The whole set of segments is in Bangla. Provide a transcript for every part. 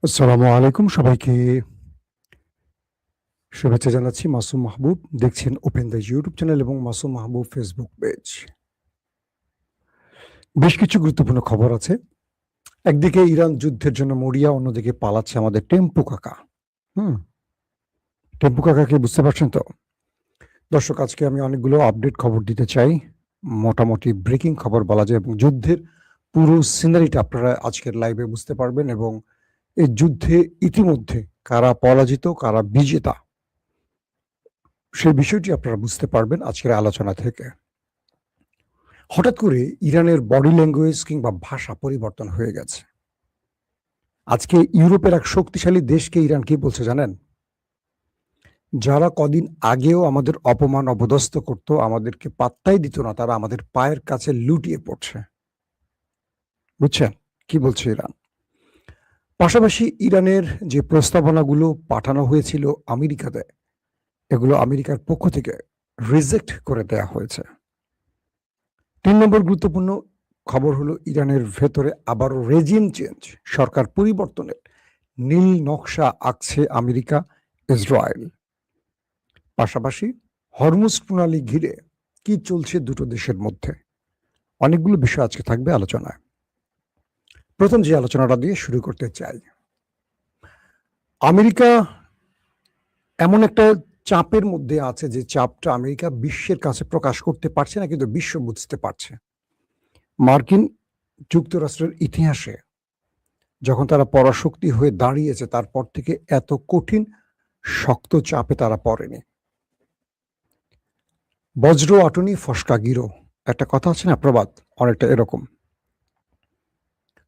আসসালামু আলাইকুম সবাইকে শুভেচ্ছা জানাচ্ছি। মাসুম মাহবুব দেখছেন ওপেন দ্য ইউটিউব চ্যানেল এবং মাসুম মাহবুব ফেসবুক পেজ। বেশ কিছু গুরুত্বপূর্ণ খবর আছে। একদিকে ইরান যুদ্ধের জন্য মরিয়া, অন্যদিকে পালাচ্ছে আমাদের টেম্পু কাকা। হুম, টেম্পু কাকাকে বুঝতে পারছেন তো? দর্শক, আজকে আমি অনেকগুলো আপডেট খবর দিতে চাই। মোটামুটি ব্রেকিং খবর বলা যায় এবং যুদ্ধের পুরো সিনারিটা আপনারা আজকের লাইভে বুঝতে পারবেন এবং এই যুদ্ধে ইতিমধ্যে কারা পরাজিত, কারা বিজেতা, সেই বিষয়টি আপনারা বুঝতে পারবেন আজকের আলোচনা থেকে। হঠাৎ করে ইরানের বডি ল্যাঙ্গুয়েজ কিংবা ভাষা পরিবর্তন হয়ে গেছে। আজকে ইউরোপের এক শক্তিশালী দেশকে ইরান কি বলছে জানেন? যারা কদিন আগেও আমাদের অপমান অপদস্থ করত, আমাদেরকে পাত্তাই দিত না, তারা আমাদের পায়ের কাছে লুটিয়ে পড়ছে। বুঝছেন কি বলছে ইরান? পাশাপাশি ইরানের যে প্রস্তাবনাগুলো পাঠানো হয়েছিল আমেরিকাতে, এগুলো আমেরিকার পক্ষ থেকে রিজেক্ট করে দেয়া হয়েছে। ৩ নম্বর গুরুত্বপূর্ণ খবর হলো ইরানের ভেতরে আবারও রেজিম চেঞ্জ, সরকার পরিবর্তনের নীল নকশা আঁকছে আমেরিকা, ইসরায়েল। পাশাপাশি হরমুজ প্রণালী ঘিরে কি চলছে দুটো দেশের মধ্যে, অনেকগুলো বিষয় আজকে থাকবে আলোচনায়। প্রথম যে আলোচনাটা দিয়ে শুরু করতে চাই, আমেরিকা এমন একটা চাপের মধ্যে আছে যে চাপটা আমেরিকা বিশ্বের কাছে প্রকাশ করতে পারছে না, কিন্তু বিশ্ব বুঝতে পারছে। মার্কিন যুক্তরাষ্ট্রের ইতিহাসে যখন তারা পরাশক্তি হয়ে দাঁড়িয়েছে, তারপর থেকে এত কঠিন শক্ত চাপে তারা পড়েনি। বজ্র আটনি ফসকা গিরো, একটা কথা আছে না, প্রবাদ, অনেকটা এরকম।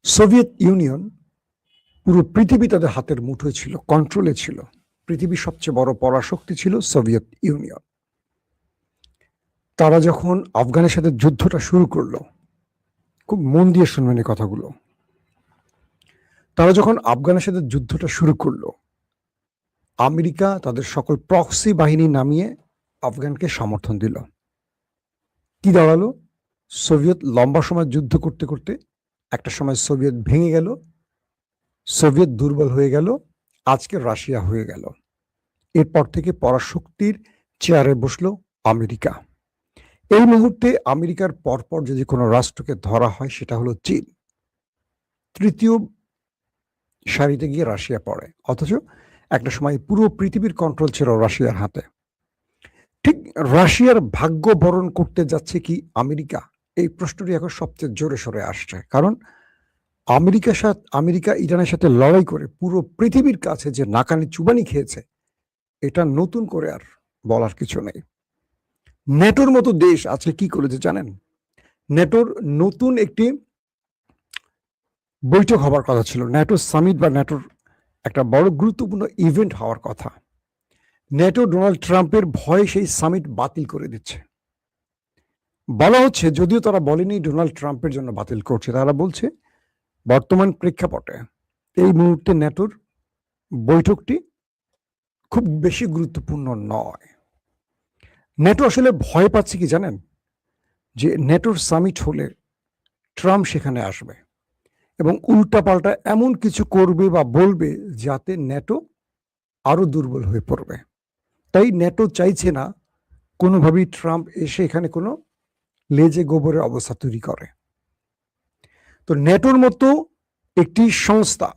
সোভিয়েত ইউনিয়ন, পুরো পৃথিবী তাদের হাতের মুঠোয় ছিল, কন্ট্রোলে ছিল। পৃথিবীর সবচেয়ে বড় পরাশক্তি ছিল সোভিয়েত ইউনিয়ন। তারা যখন আফগানের সাথে যুদ্ধটা শুরু করলো, খুব মন দিয়ে শুনবেন এই কথাগুলো, তারা যখন আফগানের সাথে যুদ্ধটা শুরু করলো, আমেরিকা তাদের সকল প্রক্সি বাহিনী নামিয়ে আফগানকে সমর্থন দিল। কি দাঁড়ালো? সোভিয়েত লম্বা সময় যুদ্ধ করতে করতে একটা সময় সোভিয়েত ভেঙে গেল, সোভিয়েত দুর্বল হয়ে গেল, আজকে রাশিয়া হয়ে গেল। এরপর থেকে পরাশক্তির চেয়ারে বসলো আমেরিকা। এই মুহূর্তে আমেরিকার পরপর যদি কোনো রাষ্ট্রকে ধরা হয়, সেটা হলো চীন। তৃতীয় সারিতে গিয়ে রাশিয়া পড়ে, অথচ একটা সময় পুরো পৃথিবীর কন্ট্রোল ছিল রাশিয়ার হাতে। ঠিক রাশিয়ার ভাগ্য বরণ করতে যাচ্ছে কি আমেরিকা? এই প্রশ্নটি এখন সবচেয়ে জোরে সরে আসছে, কারণ আমেরিকা ইরানের সাথে লড়াই করে পুরো পৃথিবীর কাছে যে নাকানি চুবানি খেয়েছে, এটা নতুন করে আর বলার কিছু নেই। ন্যাটোর মতো দেশ আজকে কি করেছে জানেন? ন্যাটোর নতুন একটি বৈঠক হওয়ার কথা ছিল, ন্যাটো সামিট বা ন্যাটোর একটা বড় গুরুত্বপূর্ণ ইভেন্ট হওয়ার কথা। ন্যাটো ডোনাল্ড ট্রাম্পের ভয়ে সেই সামিট বাতিল করে দিচ্ছে। বলা হচ্ছে, যদিও তারা বলেনি ডোনাল্ড ট্রাম্পের জন্য বাতিল করছে, তারা বলছে বর্তমান প্রেক্ষাপটে এই মুহূর্তে ন্যাটোর বৈঠকটি খুব বেশি গুরুত্বপূর্ণ নয়। ন্যাটো আসলে ভয় পাচ্ছে কি জানেন? যে ন্যাটোর সামিট হলে ট্রাম্প সেখানে আসবে এবং উল্টাপাল্টা এমন কিছু করবে বা বলবে যাতে ন্যাটো আরো দুর্বল হয়ে পড়বে। তাই ন্যাটো চাইছে না কোনোভাবেই ট্রাম্প এসে এখানে কোনো লেজে গোবরের অবস্থা তৈরি করে। তো ন্যাটোর মতো একটি সংস্থা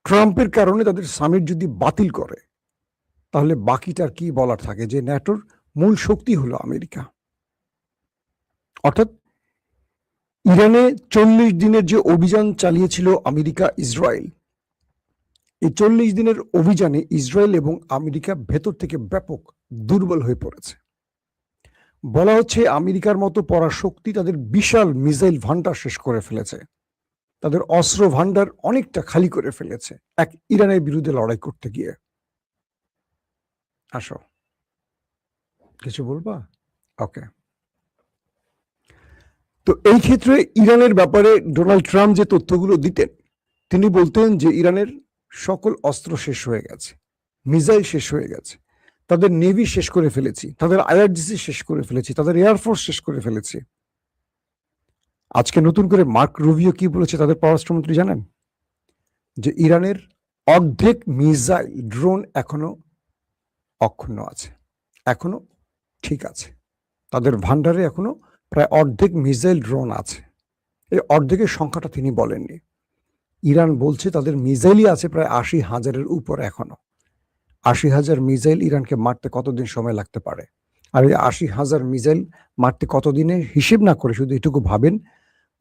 ট্রাম্পের কারণে তাদের সামিট যদি বাতিল করে, তাহলে বাকিটার কি বলার থাকে? যে ন্যাটোর মূল শক্তি হলো আমেরিকা। অর্থাৎ ইরানে 40 দিনের যে অভিযান চালিয়েছিল আমেরিকা ইসরায়েল, এই 40 দিনের অভিযানে ইসরায়েল এবং আমেরিকা ভেতর থেকে ব্যাপক দুর্বল হয়ে পড়েছে। বলা হচ্ছে আমেরিকার মতো পরাশক্তি তাদের বিশাল মিসাইল ভান্ডার শেষ করে ফেলেছে, তাদের অস্ত্র ভান্ডার অনেকটা খালি করে ফেলেছে এক ইরানের বিরুদ্ধে লড়াই করতে গিয়ে। আসো, কিছু বলবা? ওকে। তো এই ক্ষেত্রে ইরানের ব্যাপারে ডোনাল্ড ট্রাম্প যে তথ্যগুলো দিতেন, তিনি বলতেন যে ইরানের সকল অস্ত্র শেষ হয়ে গেছে, মিসাইল শেষ হয়ে গেছে, তাদের নেভি শেষ করে ফেলেছি, তাদের আইআরজিসি শেষ করে ফেলেছি, তাদের এয়ারফোর্স শেষ করে ফেলেছি। আজকে নতুন করে মার্ক রুবিও কি বলেছে তাদের পররাষ্ট্রমন্ত্রী জানেন? যে ইরানের অর্ধেক মিসাইল ড্রোন এখনো অক্ষুণ্ণ আছে, এখনো ঠিক আছে, তাদের ভান্ডারে এখনো প্রায় অর্ধেক মিসাইল ড্রোন আছে। এই অর্ধেকের সংখ্যাটা তিনি বলেননি। ইরান বলছে তাদের মিসাইলই আছে প্রায় ৮০,০০০-এর উপর এখনো। ৮০,০০০ মিসাইল ইরানকে মারতে কতদিন সময় লাগতে পারে? আর এই ৮০,০০০ মিসাইল মারতে কতদিনের হিসেব না করে শুধু এটুকু ভাবেন,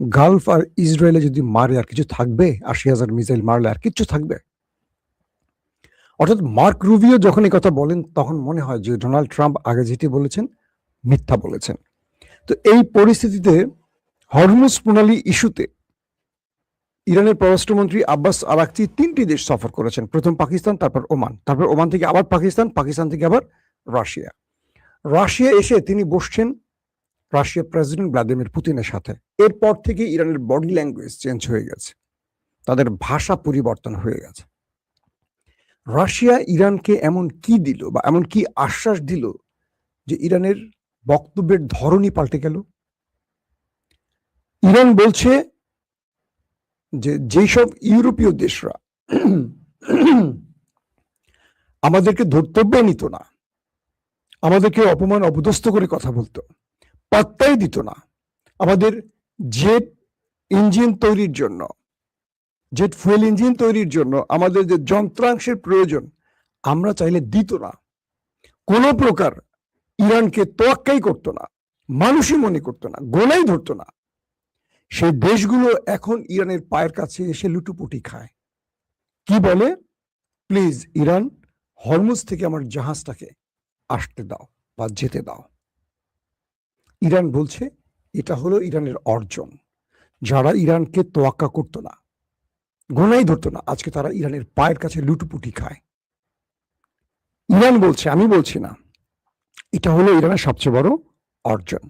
গালফ আর ইসরায়েলে যদি মারে আর কিছু থাকবে? ৮০,০০০ মিসাইল মারলে আর কিচ্ছু থাকবে? অর্থাৎ মার্ক রুবিও যখন এই কথা বলেন তখন মনে হয় যে ডোনাল্ড ট্রাম্প আগে যেটি বলেছেন মিথ্যা বলেছেন। তো এই পরিস্থিতিতে হরমুজ প্রণালী ইস্যুতে ইরানের পররাষ্ট্রমন্ত্রী আব্বাস আরাকচি ৩টি দেশ সফর করেছেন। প্রথম পাকিস্তান, তারপর ওমান, তারপর ওমান থেকে আবার পাকিস্তান, পাকিস্তান থেকে আবার রাশিয়া। রাশিয়া এসে তিনি বসছেন রাশিয়ার প্রেসিডেন্ট ভ্লাদিমির পুতিনের সাথে। এরপর থেকে ইরানের বডি ল্যাঙ্গুয়েজ চেঞ্জ হয়ে গেছে, তাদের ভাষা পরিবর্তন হয়ে গেছে। রাশিয়া ইরানকে এমন কি দিল বা এমন কি আশ্বাস দিল যে ইরানের বক্তব্যের ধরনই পাল্টে গেল? ইরান বলছে যে যেসব ইউরোপীয় দেশরা আমাদেরকে ধর্তব্যে নিত না, আমাদেরকে অপমান অপদস্থ করে কথা বলতো, পাত্তাই দিত না, আমাদের জেট ইঞ্জিন তৈরির জন্য, জেট ফুয়েল ইঞ্জিন তৈরির জন্য আমাদের যে যন্ত্রাংশের প্রয়োজন আমরা চাইলে দিত না, কোনো প্রকার ইরানকে তোয়াক্কাই করতো না, মানুষই মনে করতো না, গোনাই ধরতো না, সেই দেশগুলো এখন ইরানের পায়ের কাছে এসে লুটুপুটি খায়। কি বলে? প্লিজ ইরান, হরমুজ থেকে আমার জাহাজটাকে আসতে দাও বা যেতে দাও। ইরান বলছে এটা হলো ইরানের অর্জন। যারা ইরানকে তোয়াক্কা করতো না, গোনাই ধরতো না, আজকে তারা ইরানের পায়ের কাছে লুটুপুটি খায়। ইরান বলছে, আমি বলছি না, এটা হলো ইরানের সবচেয়ে বড় অর্জন।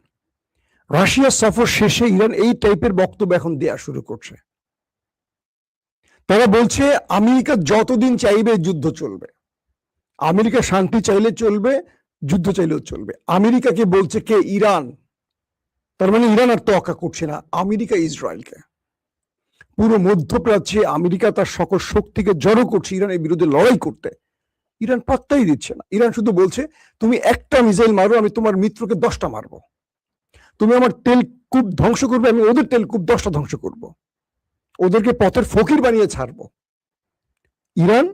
রাশিয়া সফর শেষে ইরান এই টাইপের বক্তব্য এখন দেয়া শুরু করছে। তারা বলছে আমেরিকা যতদিন চাইবে যুদ্ধ চলবে, আমেরিকা শান্তি চাইলে চলবে, যুদ্ধ চাইলেও চলবে। আমেরিকাকে বলছে কে? ইরান। তার মানে ইরান আর তোয়াক্কা করছে না, আমেরিকা ইসরায়েলকে। পুরো মধ্যপ্রাচ্যে আমেরিকা তার সকল শক্তিকে জড়ো করছে ইরানের বিরুদ্ধে লড়াই করতে। ইরান পাত্তাই দিচ্ছে না। ইরান শুধু বলছে তুমি একটা মিসাইল মারো, আমি তোমার মিত্রকে 10টা মারবো। তুমি আমার তেলকূপ ধ্বংস করবে, আমি ওদের তেলকূপ 10টা ধ্বংস করব, ওদেরকে পথের ফকির বানিয়ে ছাড়বো। ইরান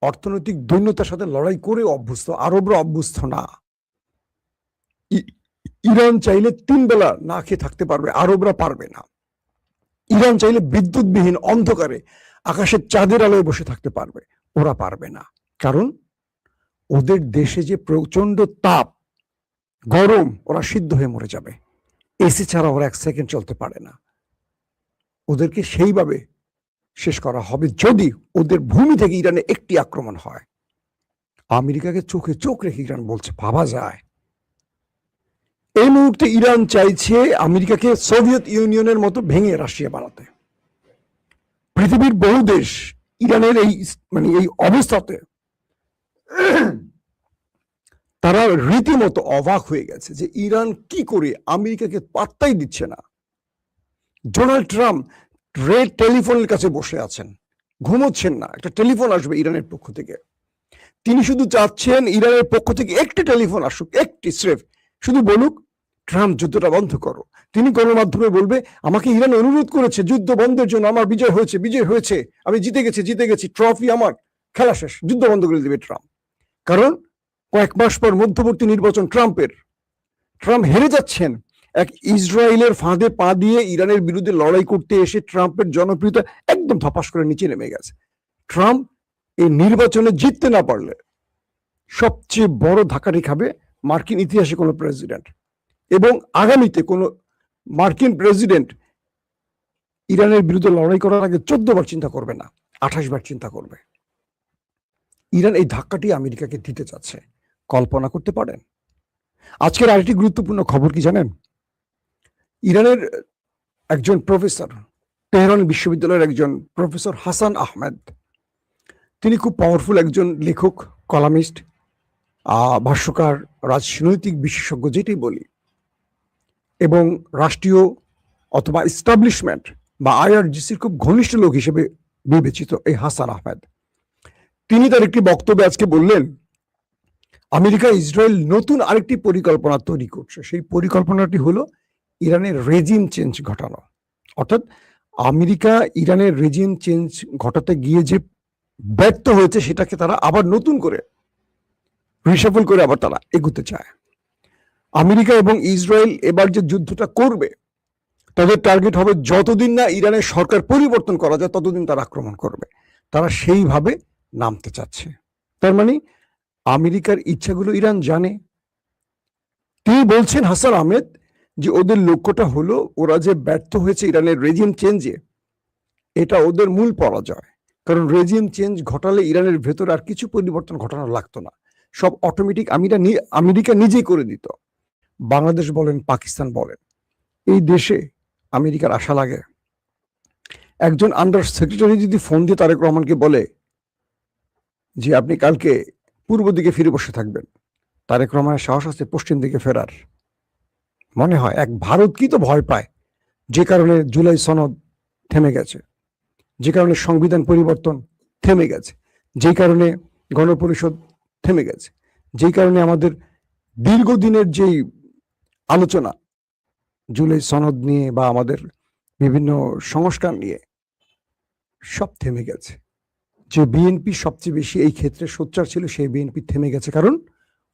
অর্থনৈতিক দৈন্যতার সাথে লড়াই করে অভ্যস্ত, আরবরা অভ্যস্ত না। ইরান চাইলে 3 বেলা না খেয়ে থাকতে পারবে, আরবরা পারবে না। ইরান চাইলে বিদ্যুৎবিহীন অন্ধকারে আকাশের চাঁদের আলোয় বসে থাকতে পারবে, ওরা পারবে না। কারণ ওদের দেশে যে প্রচন্ড তাপ, গরম, ওরা সিদ্ধ হয়ে মরে যাবে। এসি ছাড়া ওরা 1 সেকেন্ড চলতে পারে না। ওদেরকে সেইভাবে শেষ করা হবে যদি ওদের ভূমি থেকে ইরানে একটি আক্রমণ হয়। আমেরিকাকে চোখে চোখ রেখে ইরান বলছে, ভাবা যায়। এই মুহূর্তে ইরান চাইছে আমেরিকাকে সোভিয়েত ইউনিয়নের মতো ভেঙে রাশিয়া বানাতে। পৃথিবীর বহু দেশ ইরানের এই অবস্থাতে তারা রীতিমতো অবাক হয়ে গেছে যে ইরান কি করে আমেরিকাকে পাত্তাই দিচ্ছে না। ডোনাল্ড ট্রাম্প রেড টেলিফোনের কাছে বসে আছেন, ঘুমোচ্ছেন না। একটা টেলিফোন আসবে ইরানের পক্ষ থেকে, তিনি শুধু চাচ্ছেন ইরানের পক্ষ থেকে একটি টেলিফোন আসুক, একটি স্রেফ, শুধু বলুক ট্রাম্প যুদ্ধটা বন্ধ করো। তিনি গণমাধ্যমে বলবে আমাকে ইরান অনুরোধ করেছে যুদ্ধ বন্ধের জন্য, আমার বিজয় হয়েছে, বিজয় হয়েছে, আমি জিতে গেছি, ট্রফি আমার, খেলা শেষ, যুদ্ধ বন্ধ করে দেবে ট্রাম্প। কারণ কয়েক মাস পর মধ্যবর্তী নির্বাচন ট্রাম্পের, ট্রাম্প হেরে যাচ্ছেন। এক ইসরায়েলের ফাঁদে পা দিয়ে ইরানের বিরুদ্ধে লড়াই করতে এসে ট্রাম্পের জনপ্রিয়তা একদম ধপাস করে নিচে নেমে গেছে। ট্রাম্প এই নির্বাচনে জিততে না পারলে সবচেয়ে বড় ধাক্কাটি খাবে মার্কিন ইতিহাসে কোনো প্রেসিডেন্ট, এবং আগামীতে কোনো মার্কিন প্রেসিডেন্ট ইরানের বিরুদ্ধে লড়াই করার আগে 14 বার চিন্তা করবে না, 28 বার চিন্তা করবে। ইরান এই ধাক্কাটি আমেরিকাকে দিতে চাচ্ছে, কল্পনা করতে পারেন? আজকের আরেকটি গুরুত্বপূর্ণ খবর কি জানেন? ইরানের একজন প্রফেসর, তেহরান বিশ্ববিদ্যালয়ের একজন প্রফেসর হাসান আহমেদ, তিনি খুব পাওয়ারফুল একজন লেখক, কলামিস্ট, ভাষ্যকার, রাজনৈতিক বিশেষজ্ঞ যেটাই বলি, এবং রাষ্ট্রীয় অথবা এস্টাবলিশমেন্ট বা IRGCর খুব ঘনিষ্ঠ লোক হিসেবে বিবেচিত এই হাসান আহমেদ, তিনি তার একটি বক্তব্যে আজকে বললেন আমেরিকা ইসরায়েল নতুন আরেকটি পরিকল্পনা তৈরি করছে। সেই পরিকল্পনাটি হলো ইরানের রেজিম চেঞ্জ ঘটানো। অর্থাৎ আমেরিকা ইরানের রেজিম চেঞ্জ ঘটাতে গিয়ে যে ব্যর্থ হয়েছে সেটাকে তারা আবার নতুন করে রিশাফল করে আবার তারা এগুতে চায়। আমেরিকা এবং ইসরায়েল এবার যে যুদ্ধটা করবে তাদের টার্গেট হবে যতদিন না ইরানের সরকার পরিবর্তন করা যায় ততদিন তারা আক্রমণ করবে। তারা সেইভাবে নামতে চাচ্ছে। তার মানে আমেরিকার ইচ্ছাগুলো ইরান জানে। তিনি বলছেন হাসান আহমেদ যে ওদের লক্ষ্যটা হলো ওরা যে ব্যর্থ হয়েছে ইরানের রেজিম চেঞ্জে, এটা ওদের মূল পরাজয়। কারণ রেজিম চেঞ্জ ঘটালে ইরানের ভেতর আর কিছু পরিবর্তন ঘটানো লাগতো না, সব অটোমেটিক আমেরিকা নিজেই করে দিত। বাংলাদেশ বলেন, পাকিস্তান বলেন, এই দেশে আমেরিকার আশা লাগে। একজন আন্ডার সেক্রেটারি যদি ফোন দিয়ে তারেক রহমানকে বলে যে আপনি কালকে পূর্ব দিকে ফিরে বসে থাকবেন, তারেক রহমানের সাহস আছে পশ্চিম দিকে ফেরার? মনে হয় এক ভারত কি তো ভয় পায়, যে কারণে জুলাই সনদ থেমে গেছে, যে কারণে সংবিধান পরিবর্তন থেমে গেছে, যে কারণে গণপরিষদ থেমে গেছে, যে কারণে আমাদের দীর্ঘদিনের যেই আলোচনা জুলাই সনদ নিয়ে বা আমাদের বিভিন্ন সংস্কার নিয়ে সব থেমে গেছে। যে বিএনপি সবচেয়ে বেশি এই ক্ষেত্রে সোচ্চার ছিল সেই বিএনপি থেমে গেছে, কারণ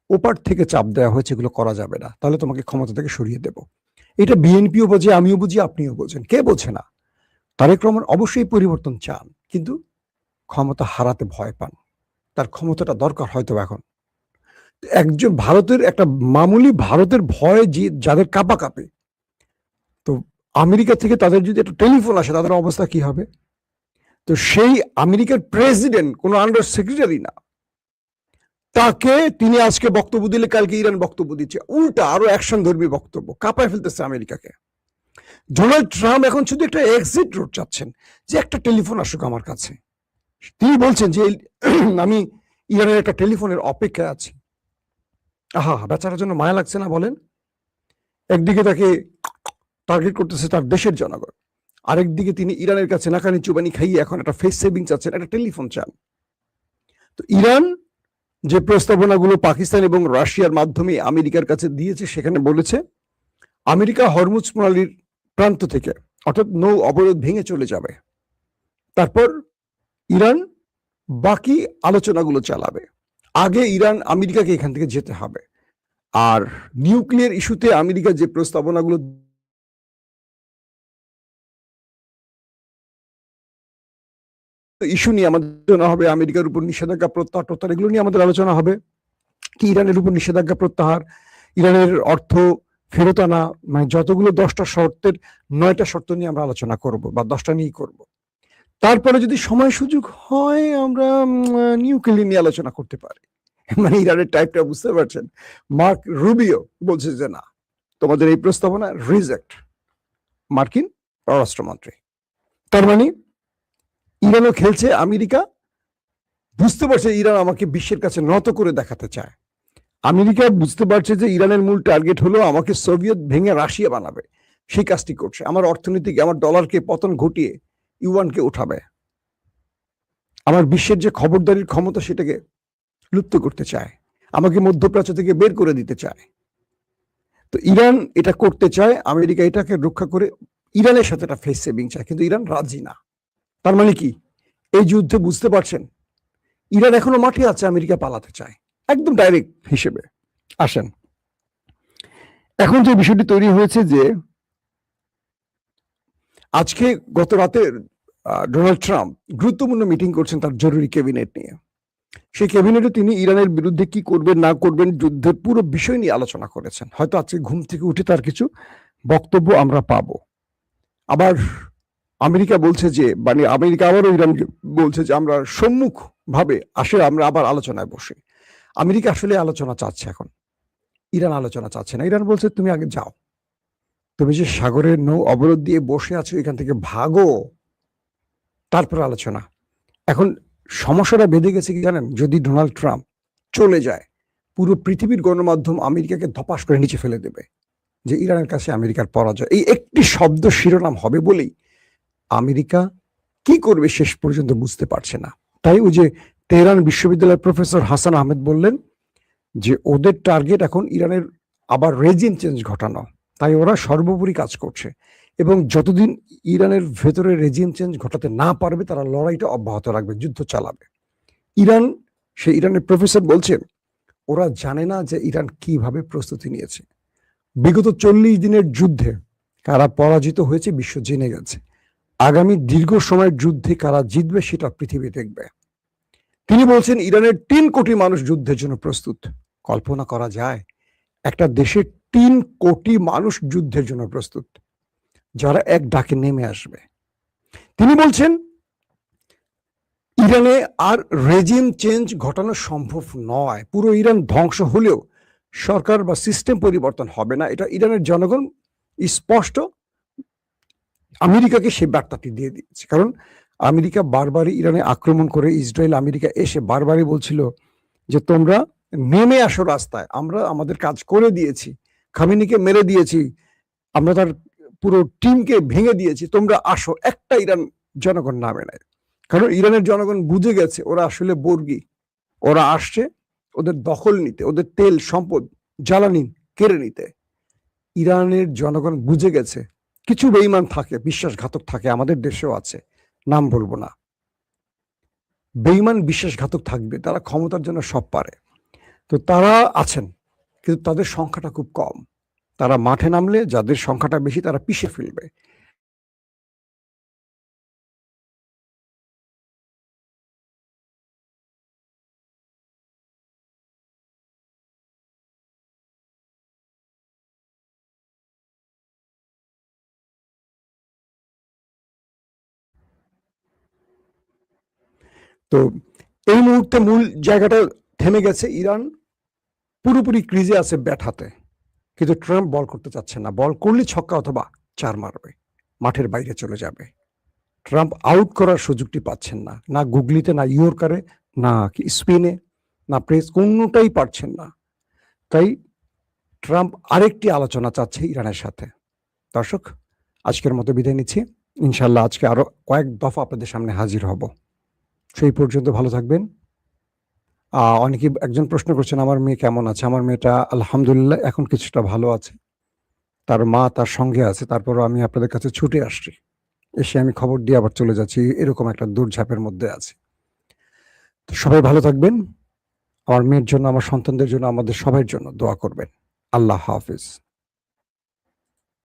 ওপার থেকে চাপ দেওয়া হয়েছে এগুলো করা যাবে না, তাহলে তোমাকে ক্ষমতা থেকে সরিয়ে দেব। এটা বিএনপিও বোঝে, আমিও বুঝি, আপনিও বোঝেন, কে বোঝে না? তারেক রহমান অবশ্যই পরিবর্তন চান, কিন্তু ক্ষমতা হারাতে ভয় পান। তার ক্ষমতাটা দরকার হয়তো এখন। একজন ভারতের একটা মামুলি ভারতের ভয় যে যাদের কাঁপা কাঁপে, তো আমেরিকা থেকে তাদের যদি একটা টেলিফোন আসে তাদের অবস্থা কি হবে? তো সেই আমেরিকার প্রেসিডেন্ট কোনো আন্ডার সেক্রেটারি না, তাকে তিনি আজকে বক্তব্য দিলে কালকে ইরান বক্তব্য দিচ্ছে, উল্টা আরো অ্যাকশন ধর্মী বক্তব্য, কাঁপায় ফেলতেছে আমেরিকাকে। ডোনাল্ড ট্রাম্প এখন শুধু একটা এক্সিট রোড চাচ্ছেন, যে একটা টেলিফোন আসুক আমার কাছে। তিনি বলছেন যে আমি ইরানের একটা টেলিফোনের অপেক্ষায় আছি। আহা, বেচারার জন্য মায়া লাগছে না বলেন? একদিকে তাকে টার্গেট করতেছে তার দেশের জনগণ, আরেকদিকে তিনি ইরানের কাছে নাকানি চুবানি খাইয়ে এখন একটা ফেস সেভিং চাচ্ছেন, একটা টেলিফোন চান। তো ইরান যে প্রস্তাবনাগুলো পাকিস্তান এবং রাশিয়ার মাধ্যমে আমেরিকার কাছে দিয়েছে সেখানে বলেছে আমেরিকা হরমুজ প্রণালীর প্রান্ত থেকে, অর্থাৎ নৌ অবরোধ ভেঙে চলে যাবে। তারপর ইরান বাকি আলোচনাগুলো চালাবে। আগে ইরান আমেরিকাকে এখান থেকে যেতে হবে। আর নিউক্লিয়ার ইস্যুতে আমেরিকা যে প্রস্তাবনাগুলো ইস্যু নিয়ে আমাদের আলোচনা হবে, আমেরিকার উপর নিষেধাজ্ঞা প্রত্যাহার এগুলো নিয়ে আমাদের আলোচনা হবে। কি ইরানের উপর নিষেধাজ্ঞা প্রত্যাহার, ইরানের অর্থ ফেরত আনা, মানে যতগুলো 10টা শর্তের 9টা শর্ত নিয়ে আমরা আলোচনা করব বা 10টা নিয়েই করব। তারপরে যদি সময় সুযোগ হয় আমরা নিউক্লিয়ার নিয়ে আলোচনা করতে পারি। মানে ইরানের টাইপটা বুঝতে পারছেন? মার্ক রুবিও বলছে যে না, তোমাদের এই প্রস্তাবনা রিজেক্ট, মার্কিন পররাষ্ট্রমন্ত্রী। তার মানে ইরানও খেলছে, আমেরিকা বুঝতে পারছে ইরান আমাকে বিশ্বের কাছে নত করে দেখাতে চায়। আমেরিকা বুঝতে পারছে যে ইরানের মূল টার্গেট হলো আমাকে সোভিয়েত ভেঙে রাশিয়া বানাবে, সেই কাজটি করছে। আমার অর্থনীতিকে, আমার ডলারকে পতন ঘটিয়ে ইউয়ানকে উঠাবে, আমার বিশ্বের যে খবরদারির ক্ষমতা সেটাকে লুপ্ত করতে চায়, আমাকে মধ্যপ্রাচ্য থেকে বের করে দিতে চায়। তো ইরান এটা করতে চায়, আমেরিকা এটাকে রক্ষা করে ইরানের সাথে একটা ফেস সেভিং চায়, কিন্তু ইরান রাজি না। তার মানে কি, এই যুদ্ধে বুঝতে পারছেন ইরান এখনো মাঠে আছে, আমেরিকা পালাতে চায়, একদম ডাইরেক্ট হিসেবে। আসেন, এখন যে বিষয়টি তৈরি হয়েছে যে আজকে গত রাতে ডোনাল্ড ট্রাম্প গুরুত্বপূর্ণ মিটিং করছেন তার জরুরি ক্যাবিনেট নিয়ে। সেই ক্যাবিনেটে তিনি ইরানের বিরুদ্ধে কি করবেন না করবেন, যুদ্ধের পুরো বিষয় নিয়ে আলোচনা করেছেন। হয়তো আজকে ঘুম থেকে উঠে তার কিছু বক্তব্য আমরা পাবো। আবার আমেরিকা বলছে যে, মানে আমেরিকা আবারও ইরানকে বলছে যে আমরা সম্মুখ ভাবে আসে আমরা আবার আলোচনায় বসে। আমেরিকা আসলে আলোচনা চাচ্ছে এখন, ইরান আলোচনা চাচ্ছে না। ইরান বলছে তুমি আগে যাও, তুমি যে সাগরের নৌ অবরোধ দিয়ে বসে আছো এখান থেকে ভাগো, তারপর আলোচনা। এখন সমস্যাটা বেঁধে গেছে কি জানেন? যদি ডোনাল্ড ট্রাম্প চলে যায়, পুরো পৃথিবীর গণমাধ্যম আমেরিকাকে ধপাস করে নিচে ফেলে দেবে যে ইরানের কাছে আমেরিকার পরাজয়। এই একটি শব্দ শিরোনাম হবে বলেই আমেরিকা কি করবে শেষ পর্যন্ত বুঝতে পারছে না। তাই ওই যে তেহরান বিশ্ববিদ্যালয়ের প্রফেসর হাসান আহমেদ বললেন যে ওদের টার্গেট এখন ইরানের আবার রেজিম চেঞ্জ ঘটানো, তাই ওরা সর্বোপরি কাজ করছে এবং যতদিন ইরানের ভেতরে রেজিম চেঞ্জ ঘটাতে না পারবে তারা লড়াইটা অব্যাহত রাখবে, যুদ্ধ চালাবে। ইরানের প্রফেসর বলছেন ওরা জানে না যে ইরান কিভাবে প্রস্তুতি নিয়েছে। বিগত 40 দিনের যুদ্ধে কারা পরাজিত হয়েছে বিশ্ব জেনে গেছে। আগামী দীর্ঘ সময়ের যুদ্ধে কারা জিতবে সেটা পৃথিবী দেখবে। তিনি বলছেন ইরানের 3 কোটি মানুষ যুদ্ধের জন্য প্রস্তুত। কল্পনা করা যায় একটা দেশের 3 কোটি মানুষ যুদ্ধের জন্য প্রস্তুত, যারা এক ডাকে নেমে আসবে। তিনি বলছেন ইরানে আর রেজিম চেঞ্জ ঘটানো সম্ভব নয়। পুরো ইরান ধ্বংস হলেও সরকার বা সিস্টেম পরিবর্তন হবে না, এটা ইরানের জনগণ স্পষ্ট আমেরিকাকে সেই বার্তাটি দিয়ে দিয়েছে। কারণ আমেরিকা বারবারই ইরানে আক্রমণ করে, ইসরায়েল আমেরিকা এসে বারবারই বলছিল যে তোমরা নেমে আসো রাস্তায়, আমরা আমাদের কাজ করে দিয়েছি, খামেনিকে মেরে দিয়েছি, আমরা তার পুরো টিমকে ভেঙে দিয়েছি, তোমরা আসো। একটা ইরান জনগণ নামে নাই, কারণ ইরানের জনগণ বুঝে গেছে ওরা আসলে বর্গী, ওরা আসছে ওদের দখল নিতে, ওদের তেল সম্পদ জ্বালানি কেড়ে নিতে। ইরানের জনগণ বুঝে গেছে কিছু বেঈমান থাকে, বিশ্বাসঘাতক থাকে, আমাদের দেশেও আছে, নাম বলবো না। বেঈমান বিশ্বাসঘাতক থাকবে, তারা ক্ষমতার জন্য সব পারে, তো তারা আছেন, কিন্তু তাদের সংখ্যাটা খুব কম। তারা মাঠে নামলে যাদের সংখ্যাটা বেশি তারা পিষে ফেলবে। তো এই মুহূর্তে মূল জায়গাটা থেমে গেছে, ইরান পুরোপুরি ক্রিজে আছে ব্যাট হাতে, কিন্তু ট্রাম্প বল করতে চাচ্ছে না। বল করলে ছক্কা অথবা 4 মারবে, মাঠের বাইরে চলে যাবে। ট্রাম্প আউট করার সুযোগটি পাচ্ছেন না, না গুগলিতে, না ইয়র্কারে, না স্পিনে, না প্রেস, কোনোটাই পারছেন না। তাই ট্রাম্প আরেকটি আলোচনা চাচ্ছে ইরানের সাথে। দর্শক, আজকের মতো বিদায় নিচ্ছি। ইনশাল্লাহ আজকে আরো কয়েক দফা আপনাদের সামনে হাজির হব। সেই পর্যন্ত ভালো থাকবেন। অনেকে একজন প্রশ্ন করছেন আমার মেয়ে কেমন আছে। আমার মেয়েটা আলহামদুলিল্লাহ এখন কিছুটা ভালো আছে, তার মা তার সঙ্গে আছে। তারপরও আমি আপনাদের কাছে ছুটে আসছি, এসে আমি খবর দিয়ে আবার চলে যাচ্ছি, এরকম একটা দৌড়ঝাঁপের মধ্যে আছে। তো সবাই ভালো থাকবেন। আমার মেয়ের জন্য, আমার সন্তানদের জন্য, আমাদের সবার জন্য দোয়া করবেন। আল্লাহ হাফিজ।